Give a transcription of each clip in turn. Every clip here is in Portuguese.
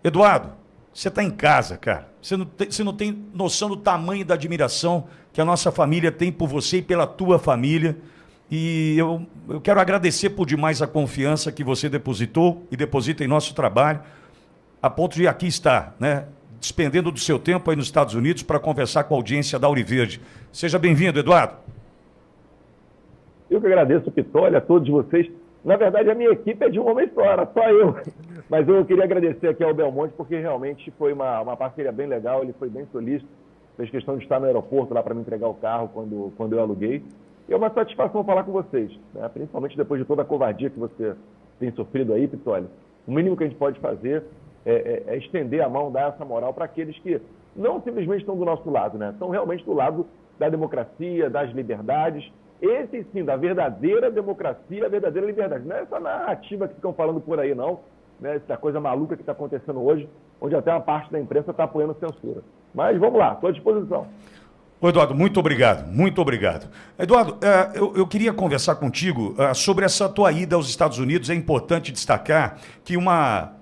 Eduardo, você está em casa, cara. Você não tem noção do tamanho da admiração que a nossa família tem por você e pela tua família. E eu quero agradecer por demais a confiança que você depositou e deposita em nosso trabalho, a ponto de aqui estar, né, despendendo do seu tempo aí nos Estados Unidos para conversar com a audiência da Auriverde. Seja bem-vindo, Eduardo. Eu que agradeço, Pitolho, a todos vocês. Na verdade, a minha equipe é de um homem só, era só eu. Mas eu queria agradecer aqui ao Belmonte, porque realmente foi uma parceria bem legal, ele foi bem solícito, fez questão de estar no aeroporto lá para me entregar o carro quando eu aluguei. E é uma satisfação falar com vocês, né? Principalmente depois de toda a covardia que você tem sofrido aí, Pitolho. O mínimo que a gente pode fazer é estender a mão, dar essa moral para aqueles que não simplesmente estão do nosso lado, né? Estão realmente do lado da democracia, das liberdades. Esse, sim, da verdadeira democracia, a verdadeira liberdade. Não é essa narrativa que ficam falando por aí, não. Né? Essa coisa maluca que está acontecendo hoje, onde até uma parte da imprensa está apoiando censura. Mas vamos lá, estou à disposição. Ô, Eduardo, muito obrigado, muito obrigado. Eduardo, eu queria conversar contigo sobre essa tua ida aos Estados Unidos. É importante destacar que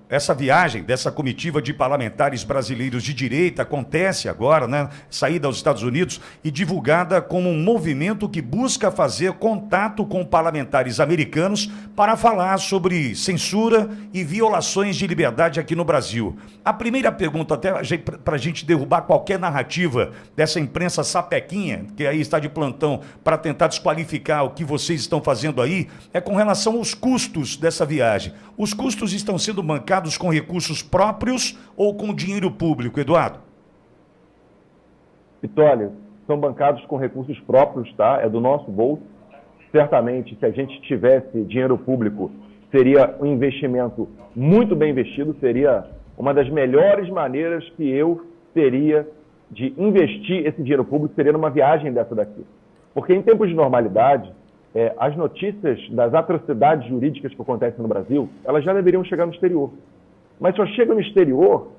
essa viagem dessa comitiva de parlamentares brasileiros de direita acontece agora, né? Saída aos Estados Unidos e divulgada como um movimento que busca fazer contato com parlamentares americanos para falar sobre censura e violações de liberdade aqui no Brasil. A primeira pergunta, até para a gente derrubar qualquer narrativa dessa imprensa sapequinha, que aí está de plantão para tentar desqualificar o que vocês estão fazendo aí, é com relação aos custos dessa viagem. Os custos estão sendo bancados com recursos próprios ou com dinheiro público, Eduardo? Pitolho, são bancados com recursos próprios, tá? É do nosso bolso. Certamente, se a gente tivesse dinheiro público, seria um investimento muito bem investido, seria uma das melhores maneiras que eu teria de investir esse dinheiro público, seria numa viagem dessa daqui. Porque em tempos de normalidade, as notícias das atrocidades jurídicas que acontecem no Brasil, elas já deveriam chegar no exterior. Mas só chega no exterior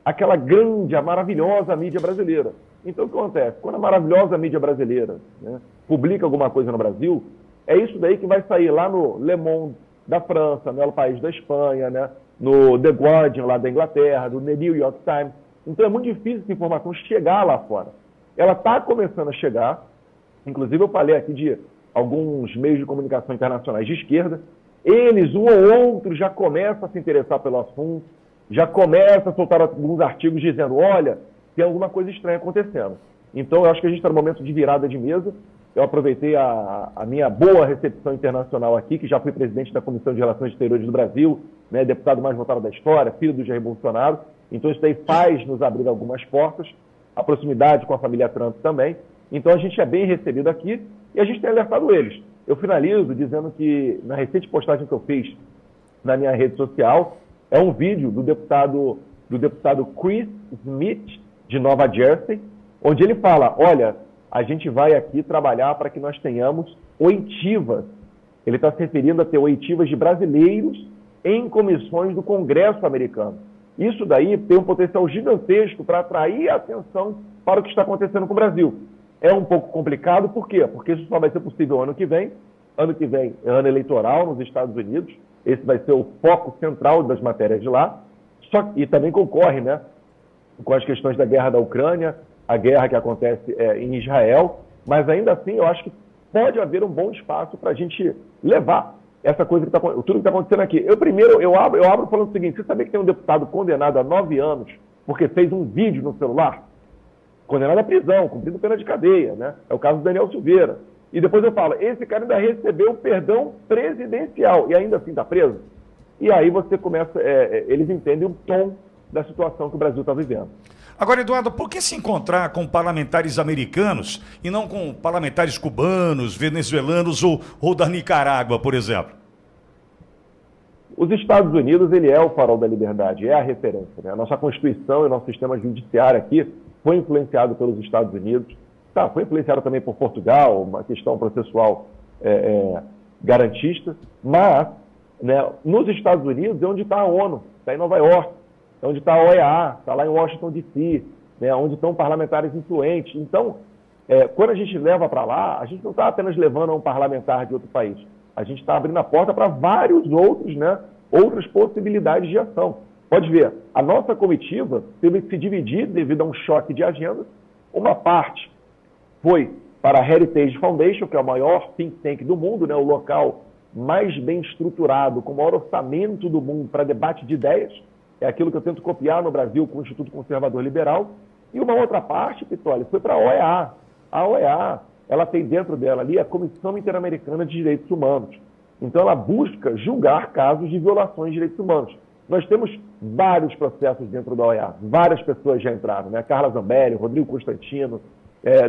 aquela grande, a maravilhosa mídia brasileira. Então, o que acontece? Quando a maravilhosa mídia brasileira, né, publica alguma coisa no Brasil, é isso daí que vai sair lá no Le Monde da França, no El País da Espanha, né, no The Guardian lá da Inglaterra, no The New York Times. Então, é muito difícil essa informação chegar lá fora. Ela está começando a chegar, inclusive eu falei aqui de alguns meios de comunicação internacionais de esquerda, eles, um ou outro, já começam a se interessar pelo assunto, já começam a soltar alguns artigos dizendo, olha, tem alguma coisa estranha acontecendo. Então, eu acho que a gente está no momento de virada de mesa. Eu aproveitei a minha boa recepção internacional aqui, que já fui presidente da Comissão de Relações Exteriores do Brasil, né, deputado mais votado da história, filho do Jair Bolsonaro. Então, isso daí faz nos abrir algumas portas, a proximidade com a família Trump também. Então, a gente é bem recebido aqui e a gente tem alertado eles. Eu finalizo dizendo que, na recente postagem que eu fiz na minha rede social, é um vídeo do deputado Chris Smith, de Nova Jersey, onde ele fala, olha, a gente vai aqui trabalhar para que nós tenhamos oitivas. Ele está se referindo a ter oitivas de brasileiros em comissões do Congresso americano. Isso daí tem um potencial gigantesco para atrair a atenção para o que está acontecendo com o Brasil. É um pouco complicado, por quê? Porque isso só vai ser possível ano que vem. Ano que vem é ano eleitoral nos Estados Unidos. Esse vai ser o foco central das matérias de lá. E também concorre, né, com as questões da guerra da Ucrânia, a guerra que acontece em Israel. Mas ainda assim, eu acho que pode haver um bom espaço para a gente levar essa coisa tudo que está acontecendo aqui. Eu abro falando o seguinte, você sabia que tem um deputado condenado a 9 anos porque fez um vídeo no celular? Condenado à prisão, cumprindo pena de cadeia, né? É o caso do Daniel Silveira. E depois eu falo, esse cara ainda recebeu perdão presidencial e ainda assim está preso? E aí você começa, eles entendem o tom da situação que o Brasil está vivendo. Agora, Eduardo, por que se encontrar com parlamentares americanos e não com parlamentares cubanos, venezuelanos ou da Nicarágua, por exemplo? Os Estados Unidos, ele é o farol da liberdade, é a referência, né? A nossa Constituição e o nosso sistema judiciário aqui foi influenciado pelos Estados Unidos, foi influenciado também por Portugal, uma questão processual garantista, mas, né, nos Estados Unidos é onde está a ONU, está em Nova York, é onde está a OEA, está lá em Washington, D.C., né, onde estão parlamentares influentes. Então, quando a gente leva para lá, a gente não está apenas levando a um parlamentar de outro país, a gente está abrindo a porta para vários outros, né, outras possibilidades de ação. Pode ver, a nossa comitiva teve que se dividir devido a um choque de agenda. Uma parte foi para a Heritage Foundation, que é o maior think tank do mundo, né, o local mais bem estruturado, com o maior orçamento do mundo para debate de ideias. É aquilo que eu tento copiar no Brasil com o Instituto Conservador Liberal. E uma outra parte, Pitoli, foi para a OEA. A OEA, ela tem dentro dela ali a Comissão Interamericana de Direitos Humanos. Então, ela busca julgar casos de violações de direitos humanos. Nós temos vários processos dentro da OEA. Várias pessoas já entraram, né? Carla Zambelli, Rodrigo Constantino,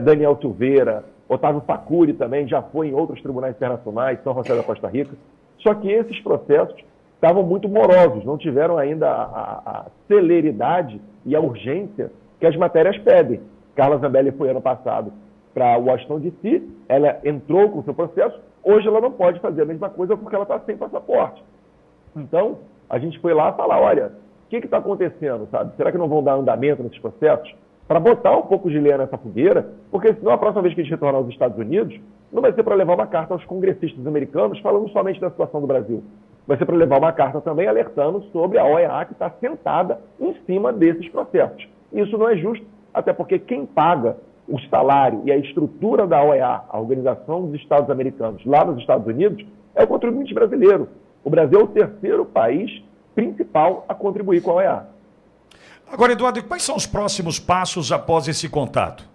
Daniel Silveira, Otávio Facuri também já foi em outros tribunais internacionais, São José da Costa Rica. Só que esses processos estavam muito morosos, não tiveram ainda a celeridade e a urgência que as matérias pedem. Carla Zambelli foi ano passado para Washington, D.C., ela entrou com o seu processo, hoje ela não pode fazer a mesma coisa porque ela está sem passaporte. Então, a gente foi lá falar, olha, o que está acontecendo, sabe? Será que não vão dar andamento nesses processos? Para botar um pouco de lenha nessa fogueira, porque senão a próxima vez que a gente retornar aos Estados Unidos, não vai ser para levar uma carta aos congressistas americanos falando somente da situação do Brasil. Vai ser para levar uma carta também alertando sobre a OEA que está sentada em cima desses processos. Isso não é justo, até porque quem paga o salário e a estrutura da OEA, a Organização dos Estados Americanos, lá nos Estados Unidos, é o contribuinte brasileiro. O Brasil é o terceiro país principal a contribuir com a OEA. Agora, Eduardo, quais são os próximos passos após esse contato?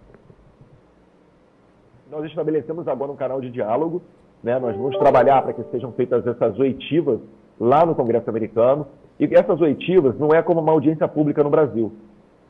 Nós estabelecemos agora um canal de diálogo, né? Nós vamos trabalhar para que sejam feitas essas oitivas lá no Congresso americano. E essas oitivas não é como uma audiência pública no Brasil.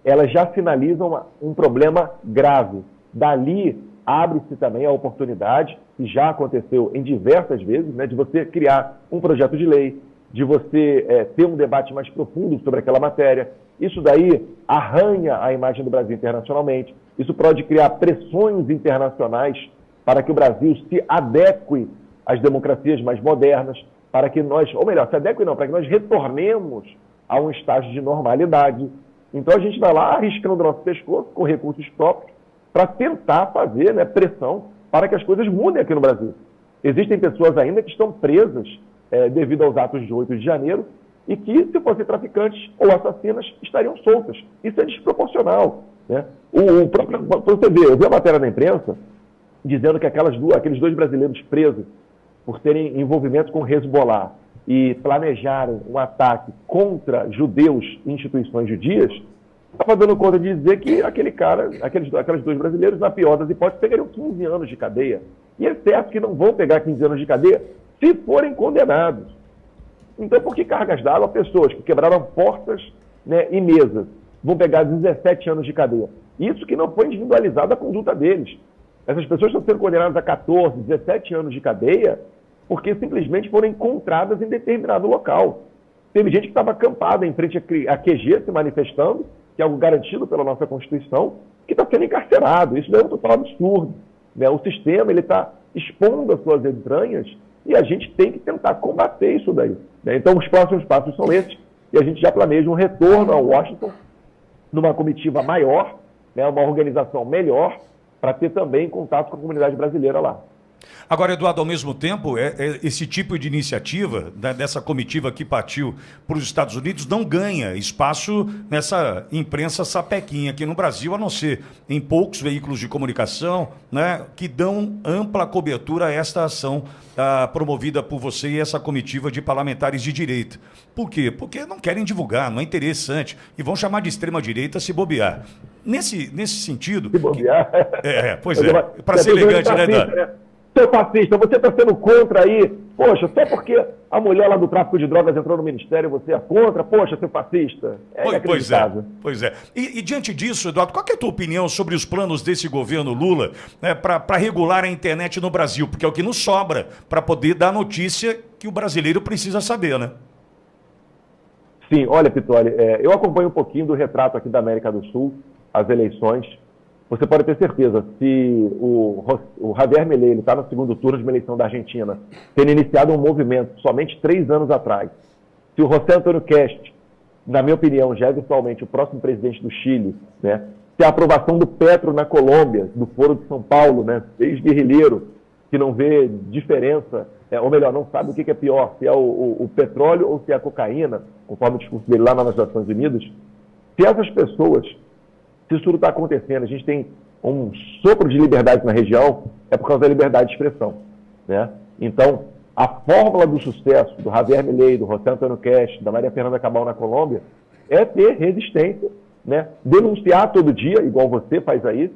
Elas já sinalizam um problema grave. Dali abre-se também a oportunidade, que já aconteceu em diversas vezes, né, de você criar um projeto de lei, de você ter um debate mais profundo sobre aquela matéria. Isso daí arranha a imagem do Brasil internacionalmente. Isso pode criar pressões internacionais para que o Brasil se adeque às democracias mais modernas, para que nós, ou melhor, se adeque não, para que nós retornemos a um estágio de normalidade. Então a gente vai lá arriscando o nosso pescoço com recursos próprios para tentar fazer, né, pressão para que as coisas mudem aqui no Brasil. Existem pessoas ainda que estão presas devido aos atos de 8 de janeiro e que, se fossem traficantes ou assassinas, estariam soltas. Isso é desproporcional, né? Para você ver, eu vi a matéria na imprensa dizendo que aqueles dois brasileiros presos por terem envolvimento com Hezbollah e planejarem um ataque contra judeus e instituições judias, estava dando conta de dizer que aqueles dois brasileiros, na pior das hipóteses, pegariam 15 anos de cadeia. E é certo que não vão pegar 15 anos de cadeia se forem condenados. Então, por que cargas d'água? Pessoas que quebraram portas, né, e mesas vão pegar 17 anos de cadeia. Isso que não foi individualizada a conduta deles. Essas pessoas estão sendo condenadas a 14, 17 anos de cadeia porque simplesmente foram encontradas em determinado local. Teve gente que estava acampada em frente a QG se manifestando, que é algo garantido pela nossa Constituição, que está sendo encarcerado. Isso é um total absurdo, né? O sistema está expondo as suas entranhas e a gente tem que tentar combater isso daí, né? Então, os próximos passos são esses, e a gente já planeja um retorno a Washington numa comitiva maior, né, uma organização melhor, para ter também contato com a comunidade brasileira lá. Agora, Eduardo, ao mesmo tempo, esse tipo de iniciativa, dessa comitiva que partiu para os Estados Unidos, não ganha espaço nessa imprensa sapequinha aqui no Brasil, a não ser em poucos veículos de comunicação, né, que dão ampla cobertura a esta ação promovida por você e essa comitiva de parlamentares de direita. Por quê? Porque não querem divulgar, não é interessante, e vão chamar de extrema-direita se bobear. Nesse sentido... Se bobear? Pois é, para ser elegante, né, Eduardo? Seu fascista, você está sendo contra aí, poxa, só porque a mulher lá do tráfico de drogas entrou no ministério, você é contra, poxa, seu fascista. Pois é. E diante disso, Eduardo, qual que é a tua opinião sobre os planos desse governo Lula, né, para regular a internet no Brasil? Porque é o que nos sobra para poder dar notícia que o brasileiro precisa saber, né? Sim, olha, Pitoli, eu acompanho um pouquinho do retrato aqui da América do Sul, as eleições. Você pode ter certeza, se o Javier Milei está no segundo turno de uma eleição da Argentina, tendo iniciado um movimento somente 3 anos atrás, se o José Antônio Cast, na minha opinião, já é virtualmente o próximo presidente do Chile, né, se a aprovação do Petro na Colômbia, do Foro de São Paulo, né, ex-guerrilheiro, que não vê diferença ou melhor, não sabe o que é pior, se é o petróleo ou se é a cocaína, conforme o discurso dele lá nas Nações Unidas. Se essas pessoas, se isso tudo está acontecendo, a gente tem um sopro de liberdade na região, é por causa da liberdade de expressão, né? Então, a fórmula do sucesso do Javier Milei, do José Antônio Cash, da Maria Fernanda Cabal na Colômbia, é ter resistência, né? Denunciar todo dia, igual você faz aí.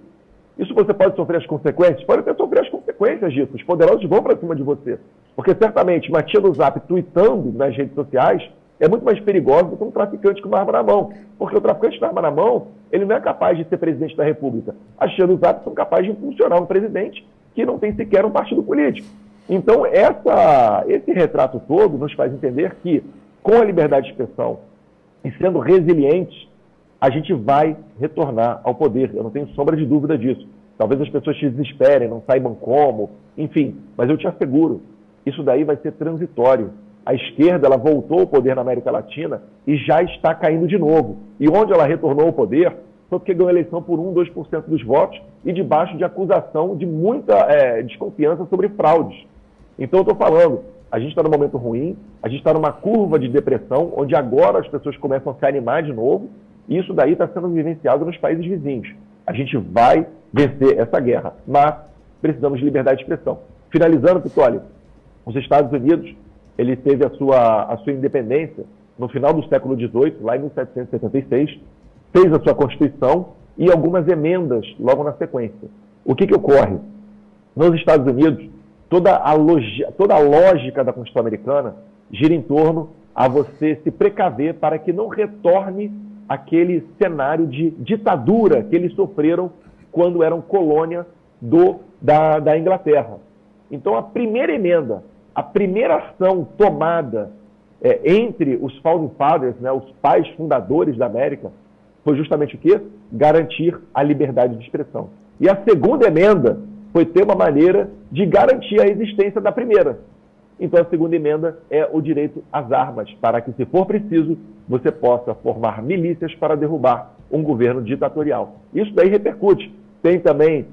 Isso você pode sofrer as consequências? Pode até sofrer as consequências disso. Os poderosos vão para cima de você. Porque certamente uma tia do Zap tweetando nas redes sociais é muito mais perigosa do que um traficante com uma arma na mão. Porque o traficante com uma arma na mão, ele não é capaz de ser presidente da República. As tias do Zap são capazes de impulsionar um presidente que não tem sequer um partido político. Então, esse retrato todo nos faz entender que, com a liberdade de expressão e sendo resilientes, a gente vai retornar ao poder. Eu não tenho sombra de dúvida disso. Talvez as pessoas se desesperem, não saibam como, enfim. Mas eu te asseguro, isso daí vai ser transitório. A esquerda, ela voltou ao poder na América Latina e já está caindo de novo. E onde ela retornou ao poder foi porque ganhou a eleição por 1, 2% dos votos e debaixo de acusação de muita desconfiança sobre fraudes. Então eu estou falando, a gente está num momento ruim, a gente está numa curva de depressão, onde agora as pessoas começam a se animar de novo, e isso daí está sendo vivenciado nos países vizinhos. A gente vai vencer essa guerra, mas precisamos de liberdade de expressão. Finalizando, Pitoli, os Estados Unidos, ele teve a sua independência no final do século XVIII, lá em 1776, fez a sua Constituição e algumas emendas logo na sequência. O que ocorre? Nos Estados Unidos, toda a lógica da Constituição americana gira em torno a você se precaver para que não retorne aquele cenário de ditadura que eles sofreram quando eram colônia da Inglaterra. Então, a primeira emenda, a primeira ação tomada entre os Founding Fathers, né, os pais fundadores da América, foi justamente o quê? Garantir a liberdade de expressão. E a segunda emenda foi ter uma maneira de garantir a existência da primeira. Então, a segunda emenda é o direito às armas, para que, se for preciso, você possa formar milícias para derrubar um governo ditatorial. Isso daí repercute. Tem também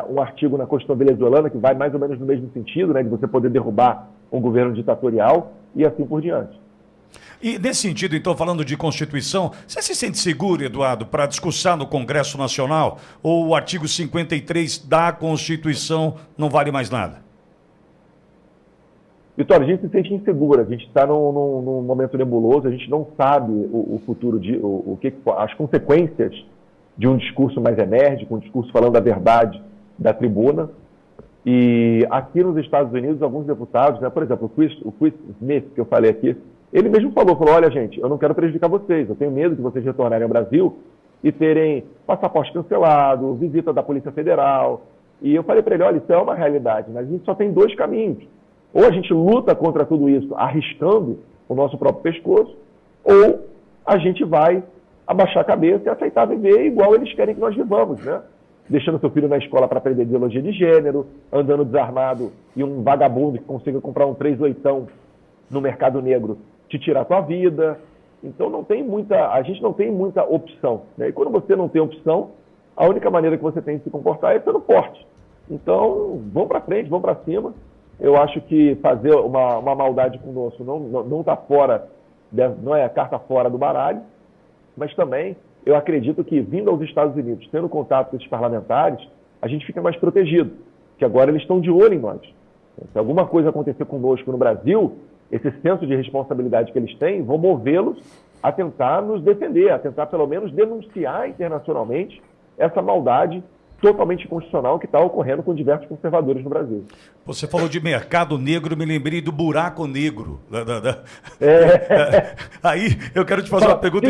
um artigo na Constituição venezuelana que vai mais ou menos no mesmo sentido, né, de você poder derrubar um governo ditatorial e assim por diante. E nesse sentido, então, falando de Constituição, você se sente seguro, Eduardo, para discussar no Congresso Nacional, ou o artigo 53 da Constituição não vale mais nada? Vitória, a gente se sente insegura, a gente está num momento nebuloso, a gente não sabe o futuro, as consequências de um discurso mais enérgico, um discurso falando a verdade da tribuna. E aqui nos Estados Unidos, alguns deputados, né, por exemplo, o Chris Smith, que eu falei aqui, ele mesmo falou, olha gente, eu não quero prejudicar vocês, eu tenho medo de vocês retornarem ao Brasil e terem passaporte cancelado, visita da Polícia Federal. E eu falei para ele, olha, isso é uma realidade, mas a gente só tem dois caminhos. Ou a gente luta contra tudo isso arriscando o nosso próprio pescoço, ou a gente vai abaixar a cabeça e aceitar viver igual eles querem que nós vivamos, né? Deixando seu filho na escola para aprender ideologia de gênero, andando desarmado e um vagabundo que consiga comprar um 38 no mercado negro te tirar a tua vida. Então a gente não tem muita opção, né? E quando você não tem opção, a única maneira que você tem de se comportar é sendo forte. Então, vamos para frente, vamos para cima. Eu acho que fazer uma maldade conosco não está fora, não é a carta fora do baralho, mas também eu acredito que, vindo aos Estados Unidos, tendo contato com esses parlamentares, a gente fica mais protegido, que agora eles estão de olho em nós. Se alguma coisa acontecer conosco no Brasil, esse senso de responsabilidade que eles têm vão movê-los a tentar nos defender, a tentar pelo menos denunciar internacionalmente essa maldade totalmente inconstitucional que está ocorrendo com diversos conservadores no Brasil. Você falou de mercado negro, me lembrei do buraco negro. Aí eu quero te fazer uma pergunta.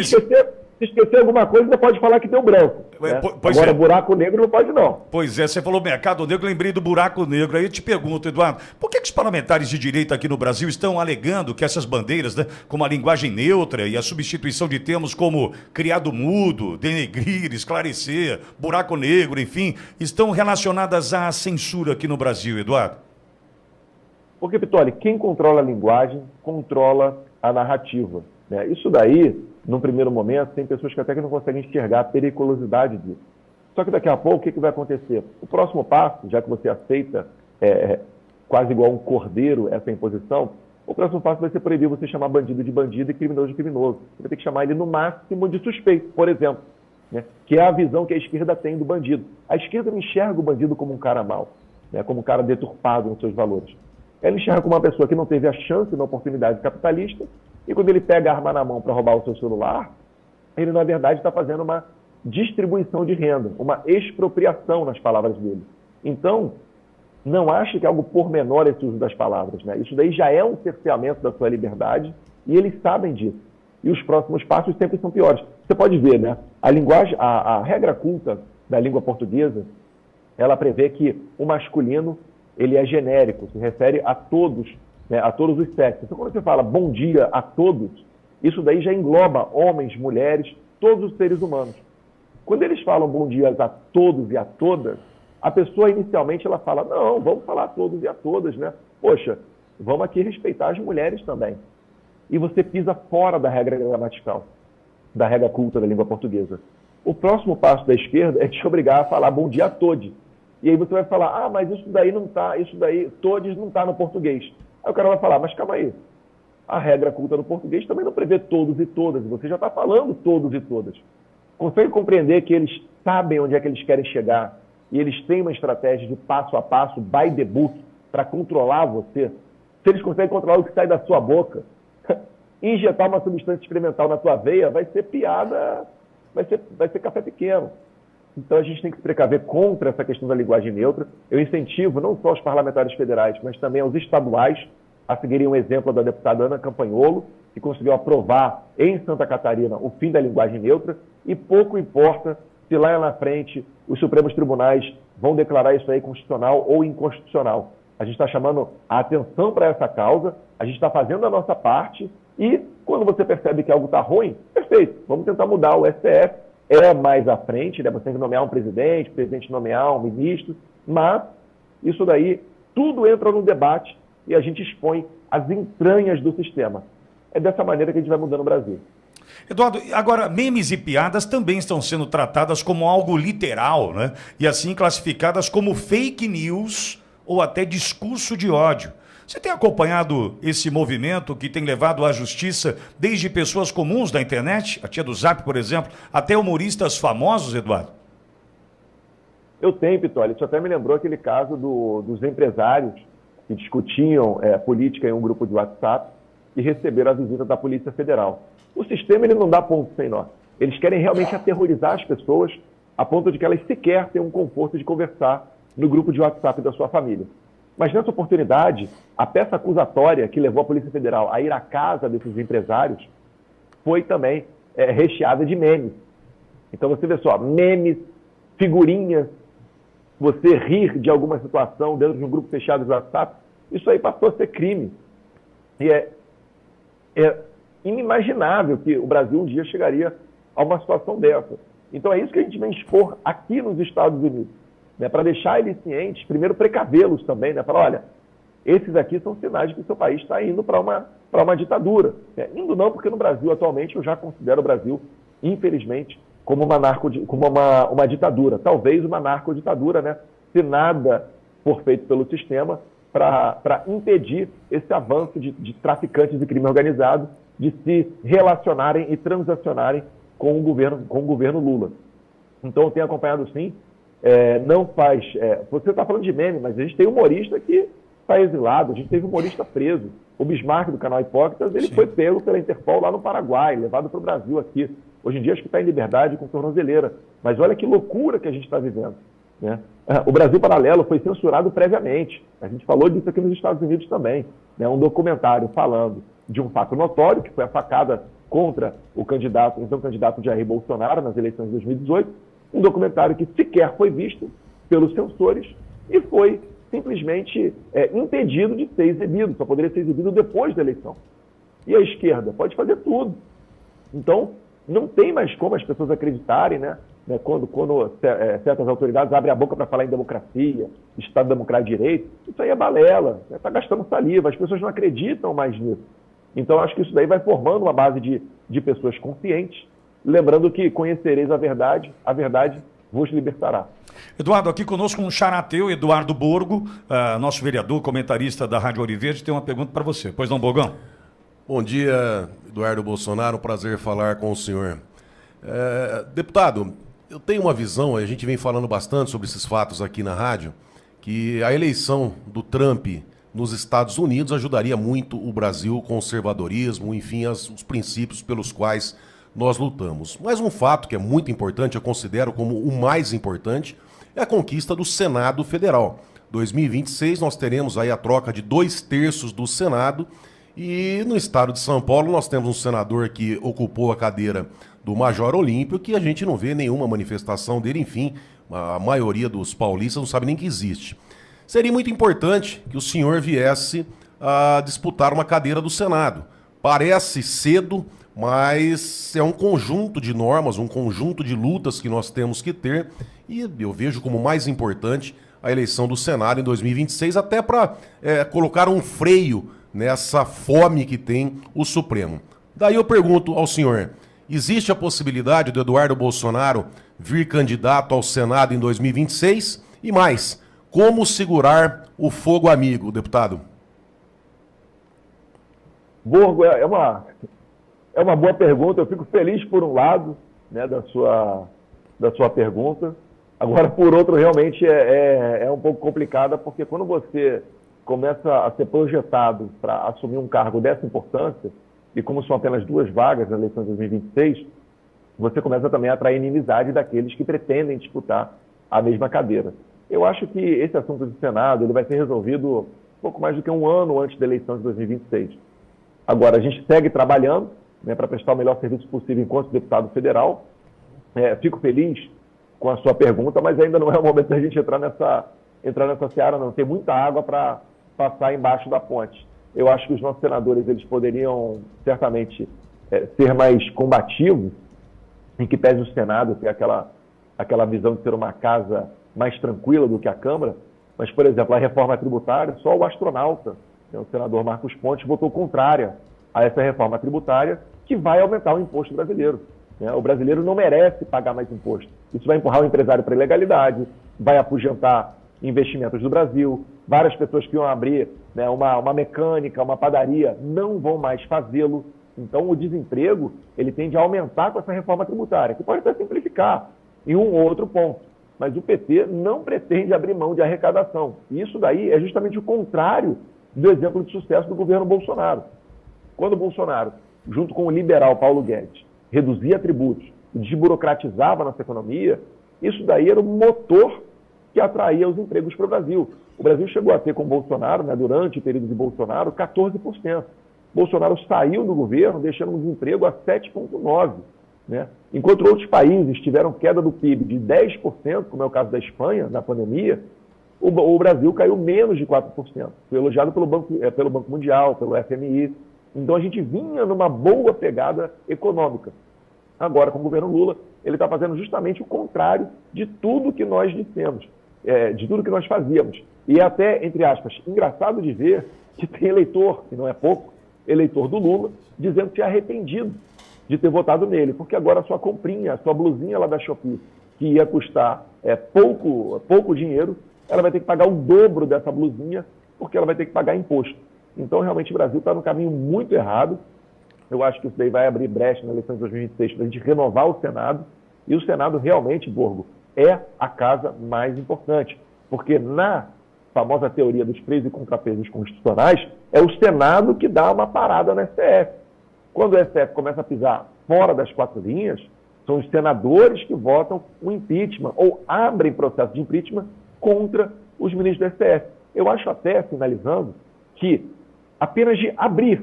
Se esquecer alguma coisa, você pode falar que deu branco. Né? Agora, buraco negro não pode, não. Pois é, você falou mercado negro, lembrei do buraco negro. Aí eu te pergunto, Eduardo, por que os parlamentares de direita aqui no Brasil estão alegando que essas bandeiras, né, como a linguagem neutra e a substituição de termos como criado mudo, denegrir, esclarecer, buraco negro, enfim, estão relacionadas à censura aqui no Brasil, Eduardo? Porque, Pitoli, quem controla a linguagem controla a narrativa. Né? Isso daí, num primeiro momento, tem pessoas que até que não conseguem enxergar a periculosidade disso. Só que daqui a pouco, o que vai acontecer? O próximo passo, já que você aceita quase igual um cordeiro essa imposição, o próximo passo vai ser proibir você chamar bandido de bandido e criminoso de criminoso. Você vai ter que chamar ele no máximo de suspeito, por exemplo, né? Que é a visão que a esquerda tem do bandido. A esquerda não enxerga o bandido como um cara mau, né? Como um cara deturpado nos seus valores. Ela enxerga como uma pessoa que não teve a chance na oportunidade capitalista e quando ele pega a arma na mão para roubar o seu celular, ele, na verdade, está fazendo uma distribuição de renda, uma expropriação nas palavras dele. Então, não ache que é algo pormenor esse uso das palavras, né? Isso daí já é um cerceamento da sua liberdade e eles sabem disso. E os próximos passos sempre são piores. Você pode ver, né? A linguagem, a regra culta da língua portuguesa, ela prevê que o masculino ele é genérico, se refere a todos, né? A todos os sexos. Então, quando você fala bom dia a todos, isso daí já engloba homens, mulheres, todos os seres humanos. Quando eles falam bom dia a todos e a todas, a pessoa inicialmente ela fala, não, vamos falar a todos e a todas, né? Poxa, vamos aqui respeitar as mulheres também. E você pisa fora da regra gramatical, da regra culta da língua portuguesa. O próximo passo da esquerda é te obrigar a falar bom dia a todos. E aí você vai falar, mas isso daí não está, isso daí, todos não está no português. Aí o cara vai falar, mas calma aí, a regra culta do português também não prevê todos e todas, você já está falando todos e todas. Consegue compreender que eles sabem onde é que eles querem chegar e eles têm uma estratégia de passo a passo, by the book, para controlar você? Se eles conseguem controlar o que sai da sua boca, injetar uma substância experimental na tua veia vai ser piada, vai ser café pequeno. Então a gente tem que se precaver contra essa questão da linguagem neutra. Eu incentivo não só os parlamentares federais, mas também aos estaduais a seguirem um exemplo da deputada Ana Campanholo, que conseguiu aprovar em Santa Catarina o fim da linguagem neutra, e pouco importa se lá na frente os Supremos Tribunais vão declarar isso aí constitucional ou inconstitucional. A gente está chamando a atenção para essa causa, a gente está fazendo a nossa parte, e quando você percebe que algo está ruim, perfeito, vamos tentar mudar. O STF é mais à frente, né? Você tem que nomear um presidente, o presidente nomear um ministro, mas isso daí tudo entra no debate e a gente expõe as entranhas do sistema. É dessa maneira que a gente vai mudando o Brasil. Eduardo, agora, memes e piadas também estão sendo tratadas como algo literal, né? E assim classificadas como fake news ou até discurso de ódio. Você tem acompanhado esse movimento que tem levado à justiça desde pessoas comuns da internet, a tia do Zap, por exemplo, até humoristas famosos, Eduardo? Eu tenho, Pitoli. Isso até me lembrou aquele caso dos empresários que discutiam política em um grupo de WhatsApp e receberam a visita da Polícia Federal. O sistema ele não dá ponto sem nó. Eles querem realmente aterrorizar as pessoas a ponto de que elas sequer tenham um conforto de conversar no grupo de WhatsApp da sua família. Mas nessa oportunidade, a peça acusatória que levou a Polícia Federal a ir à casa desses empresários foi também recheada de memes. Então você vê só, memes, figurinhas, você rir de alguma situação dentro de um grupo fechado de WhatsApp, isso aí passou a ser crime. E é inimaginável que o Brasil um dia chegaria a uma situação dessa. Então é isso que a gente vem expor aqui nos Estados Unidos, né, para deixar eles cientes, primeiro precavê-los também, né, falar, olha, esses aqui são sinais de que o seu país está indo para uma ditadura. Indo não, porque no Brasil atualmente eu já considero o Brasil, infelizmente, como uma ditadura, talvez uma narcoditadura, né, se nada for feito pelo sistema para impedir esse avanço de traficantes de crime organizado de se relacionarem e transacionarem com o governo Lula. Então eu tenho acompanhado sim, você está falando de meme, mas a gente tem humorista que está exilado, a gente teve humorista preso. O Bismarck do canal Hipócritas, ele foi pego pela Interpol lá no Paraguai, levado para o Brasil aqui. Hoje em dia acho que está em liberdade com tornozeleira. Mas olha que loucura que a gente está vivendo, né? O Brasil Paralelo foi censurado previamente. A gente falou disso aqui nos Estados Unidos também, né? Um documentário falando de um fato notório, que foi a facada contra o então candidato Jair Bolsonaro nas eleições de 2018, um documentário que sequer foi visto pelos censores e foi simplesmente impedido de ser exibido, só poderia ser exibido depois da eleição. E a esquerda pode fazer tudo. Então, não tem mais como as pessoas acreditarem, né? Quando certas autoridades abrem a boca para falar em democracia, Estado Democrático de Direito, isso aí é balela, está gastando saliva, as pessoas não acreditam mais nisso. Então, acho que isso daí vai formando uma base de pessoas conscientes, lembrando que conhecereis a verdade vos libertará. Eduardo, aqui conosco um charateu, Eduardo Borgo, nosso vereador, comentarista da Rádio Ouro Verde, tem uma pergunta para você. Pois não, Borgão? Bom dia, Eduardo Bolsonaro, um prazer falar com o senhor. Deputado, eu tenho uma visão, a gente vem falando bastante sobre esses fatos aqui na rádio, que a eleição do Trump nos Estados Unidos ajudaria muito o Brasil, o conservadorismo, enfim, os princípios pelos quais nós lutamos. Mas um fato que é muito importante, eu considero como o mais importante, é a conquista do Senado Federal. 2026 nós teremos aí a troca de 2/3 do Senado e no estado de São Paulo nós temos um senador que ocupou a cadeira do Major Olímpio, que a gente não vê nenhuma manifestação dele, enfim, a maioria dos paulistas não sabe nem que existe. Seria muito importante que o senhor viesse a disputar uma cadeira do Senado. Parece cedo, mas é um conjunto de normas, um conjunto de lutas que nós temos que ter, e eu vejo como mais importante a eleição do Senado em 2026, até para colocar um freio nessa fome que tem o Supremo. Daí eu pergunto ao senhor, existe a possibilidade do Eduardo Bolsonaro vir candidato ao Senado em 2026? E mais, como segurar o fogo amigo, deputado? Borgo, é uma boa pergunta. Eu fico feliz por um lado, né, da sua pergunta. Agora, por outro, realmente é um pouco complicada, porque quando você começa a ser projetado para assumir um cargo dessa importância, e como são apenas 2 vagas na eleição de 2026, você começa também a atrair inimizade daqueles que pretendem disputar a mesma cadeira. Eu acho que esse assunto do Senado ele vai ser resolvido pouco mais do que um ano antes da eleição de 2026. Agora, a gente segue trabalhando, né, para prestar o melhor serviço possível enquanto deputado federal. Fico feliz com a sua pergunta, mas ainda não é o momento da gente entrar nessa seara, não. Tem muita água para passar embaixo da ponte. Eu acho que os nossos senadores eles poderiam, certamente, ser mais combativos, em que pese o Senado ter aquela visão de ser uma casa mais tranquila do que a Câmara, mas, por exemplo, a reforma tributária, só o astronauta, né, o senador Marcos Pontes, votou contrária a essa reforma tributária, que vai aumentar o imposto brasileiro. Né? O brasileiro não merece pagar mais imposto. Isso vai empurrar o empresário para a ilegalidade, vai afugentar investimentos do Brasil, várias pessoas que iam abrir, né, uma mecânica, uma padaria, não vão mais fazê-lo. Então, o desemprego ele tende a aumentar com essa reforma tributária, que pode até simplificar em um ou outro ponto. Mas o PT não pretende abrir mão de arrecadação. E isso daí é justamente o contrário do exemplo de sucesso do governo Bolsonaro. Quando o Bolsonaro, junto com o liberal Paulo Guedes, reduzia tributos, desburocratizava a nossa economia, isso daí era o motor que atraía os empregos para o Brasil. O Brasil chegou a ter com o Bolsonaro, né, durante o período de Bolsonaro, 14%. Bolsonaro saiu do governo deixando um desemprego a 7,9%. Né? Enquanto outros países tiveram queda do PIB de 10%, como é o caso da Espanha, na pandemia, o Brasil caiu menos de 4%. Foi elogiado pelo Banco Mundial, pelo FMI. Então a gente vinha numa boa pegada econômica. Agora, com o governo Lula, ele está fazendo justamente o contrário de tudo que nós dissemos, de tudo que nós fazíamos. E é até, entre aspas, engraçado de ver que tem eleitor, e não é pouco, eleitor do Lula, dizendo que é arrependido de ter votado nele, porque agora a sua comprinha, a sua blusinha lá da Shopee, que ia custar pouco dinheiro, ela vai ter que pagar o dobro dessa blusinha, porque ela vai ter que pagar imposto. Então, realmente, o Brasil está no caminho muito errado. Eu acho que isso daí vai abrir brecha na eleição de 2026 para a gente renovar o Senado. E o Senado realmente, Borgo, é a casa mais importante. Porque na famosa teoria dos prêmios e contrapesos constitucionais, é o Senado que dá uma parada no STF. Quando o STF começa a pisar fora das 4 linhas, são os senadores que votam o impeachment ou abrem processo de impeachment contra os ministros do STF. Eu acho até, finalizando, que apenas de abrir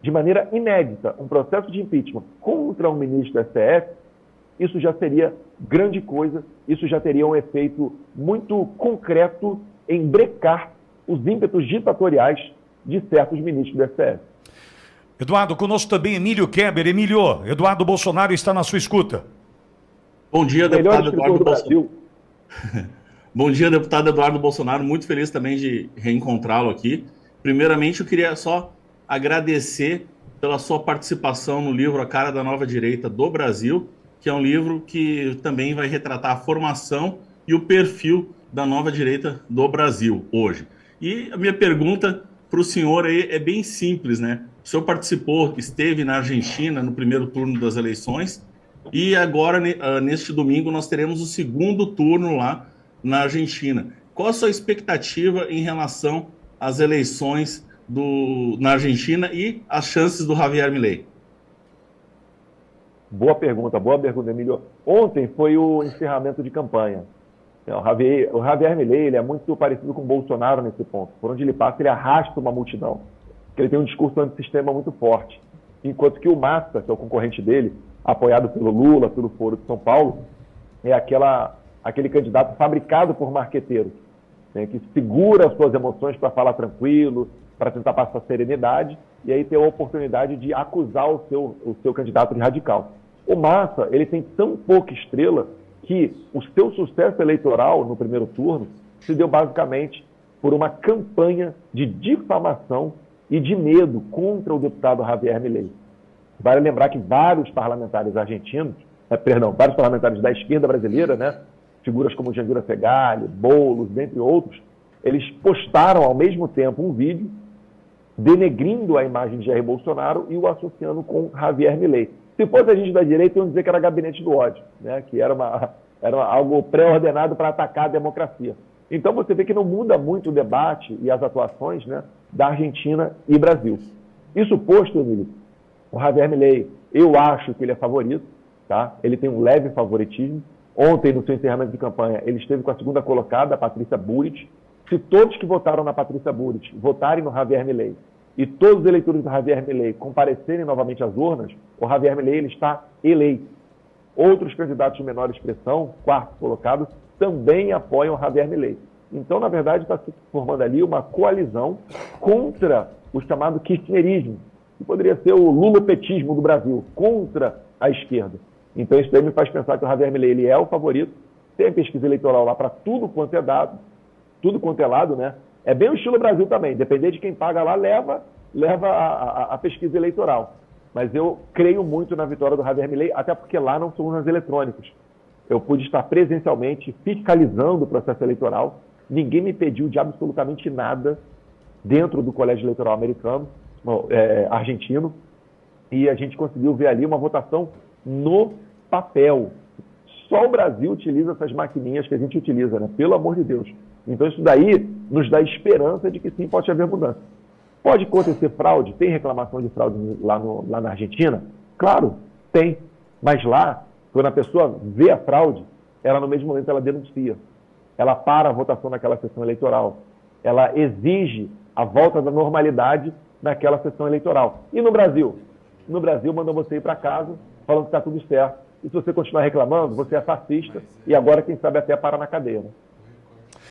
de maneira inédita um processo de impeachment contra um ministro do STF, isso já seria grande coisa, isso já teria um efeito muito concreto em brecar os ímpetos ditatoriais de certos ministros do STF. Eduardo, conosco também Emílio Keber. Emílio, Eduardo Bolsonaro está na sua escuta. Bom dia, deputado Eduardo Bolsonaro. Brasil. Bom dia, deputado Eduardo Bolsonaro. Muito feliz também de reencontrá-lo aqui. Primeiramente, eu queria só agradecer pela sua participação no livro A Cara da Nova Direita do Brasil, que é um livro que também vai retratar a formação e o perfil da nova direita do Brasil hoje. E a minha pergunta para o senhor aí é bem simples, né? O senhor participou, esteve na Argentina no primeiro turno das eleições e agora, neste domingo, nós teremos o segundo turno lá na Argentina. Qual a sua expectativa em relação às eleições na Argentina e as chances do Javier Milei? Boa pergunta, Emílio. Ontem foi o encerramento de campanha. O Javier Milei, ele é muito parecido com o Bolsonaro nesse ponto. Por onde ele passa, ele arrasta uma multidão. Ele tem um discurso antissistema muito forte. Enquanto que o Massa, que é o concorrente dele, apoiado pelo Lula, pelo Foro de São Paulo, é aquele candidato fabricado por marqueteiros, né, que segura as suas emoções para falar tranquilo, para tentar passar serenidade, e aí ter a oportunidade de acusar o seu candidato de radical. O Massa, ele tem tão pouca estrela que o seu sucesso eleitoral no primeiro turno se deu basicamente por uma campanha de difamação e de medo contra o deputado Javier Milei. Vale lembrar que vários parlamentares argentinos, vários parlamentares da esquerda brasileira, né, figuras como Jandira Fegali, Boulos, dentre outros, eles postaram ao mesmo tempo um vídeo denegrindo a imagem de Jair Bolsonaro e o associando com Javier Milei. Se fosse a gente da direita, iam dizer que era gabinete do ódio, né? Que era algo pré-ordenado para atacar a democracia. Então você vê que não muda muito o debate e as atuações, né, da Argentina e Brasil. Isso posto, Emílio, o Javier Milei, eu acho que ele é favorito, tá? Ele tem um leve favoritismo. Ontem, no seu encerramento de campanha, ele esteve com a segunda colocada, a Patrícia Burit. Se todos que votaram na Patrícia Burit votarem no Javier Milei e todos os eleitores do Javier Milei comparecerem novamente às urnas, o Javier Milei ele está eleito. Outros candidatos de menor expressão, quarto colocados, também apoiam o Javier Milei. Então, na verdade, está se formando ali uma coalizão contra o chamado kirchnerismo, que poderia ser o lulopetismo do Brasil, contra a esquerda. Então, isso daí me faz pensar que o Javier Milei ele é o favorito. Tem pesquisa eleitoral lá para tudo quanto é dado, tudo quanto é lado, né? É bem o estilo Brasil também. Depender de quem paga lá, leva a pesquisa eleitoral. Mas eu creio muito na vitória do Javier Milei, até porque lá não são urnas eletrônicas. Eu pude estar presencialmente fiscalizando o processo eleitoral. Ninguém me pediu de absolutamente nada dentro do colégio eleitoral americano, argentino. E a gente conseguiu ver ali uma votação no papel. Só o Brasil utiliza essas maquininhas que a gente utiliza, né? Pelo amor de Deus. Então isso daí nos dá esperança de que sim, pode haver mudança. Pode acontecer fraude? Tem reclamação de fraude lá na Argentina? Claro, tem. Mas lá, quando a pessoa vê a fraude, ela no mesmo momento ela denuncia. Ela para a votação naquela sessão eleitoral. Ela exige a volta da normalidade naquela sessão eleitoral. E no Brasil? No Brasil, mandam você ir para casa falando que está tudo certo. E se você continuar reclamando, você é fascista e agora, quem sabe, até parar na cadeia. Né?